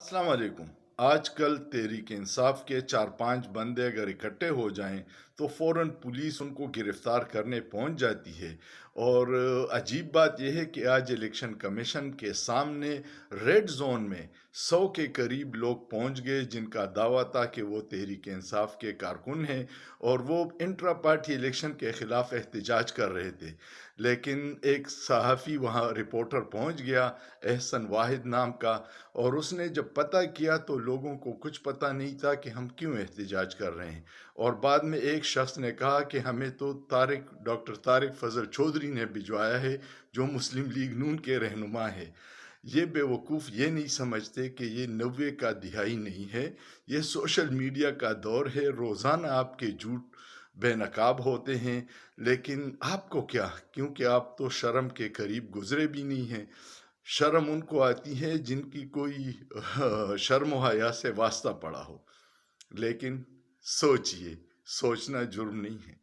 अस्सलाम वालेकुम। आजकल तहरीक इंसाफ के 4-5 बंदे अगर इकट्ठे हो जाएं तो फ़ौरन पुलिस उनको गिरफ्तार करने पहुंच जाती है। और अजीब बात यह है कि आज इलेक्शन कमीशन के सामने रेड जोन में 100 के करीब लोग पहुंच गए जिनका दावा था कि वो तहरीक इंसाफ के कारकुन हैं और वो इंट्रा पार्टी इलेक्शन के ख़िलाफ़ एहतजाज कर रहे थे। लेकिन एक सहाफ़ी वहाँ रिपोर्टर पहुंच गया, एहसन वाहिद नाम का, और उसने जब पता किया तो लोगों को कुछ पता नहीं था कि हम क्यों एहतजाज कर रहे हैं। और बाद में एक शख्स ने कहा कि हमें तो डॉक्टर तारिक फजल चौधरी ने भिजवाया है, जो मुस्लिम लीग नून के रहनुमा है। ये बेवकूफ़ ये नहीं समझते कि ये 90 का दिहाई नहीं है, ये सोशल मीडिया का दौर है। रोज़ाना आपके झूठ बेनकाब होते हैं, लेकिन आपको क्या, क्योंकि आप तो शर्म के करीब गुजरे भी नहीं हैं। शर्म उनको आती है जिनकी कोई शर्म व हया से वास्ता पड़ा हो। लेकिन सोचिए, सोचना जुर्म नहीं है।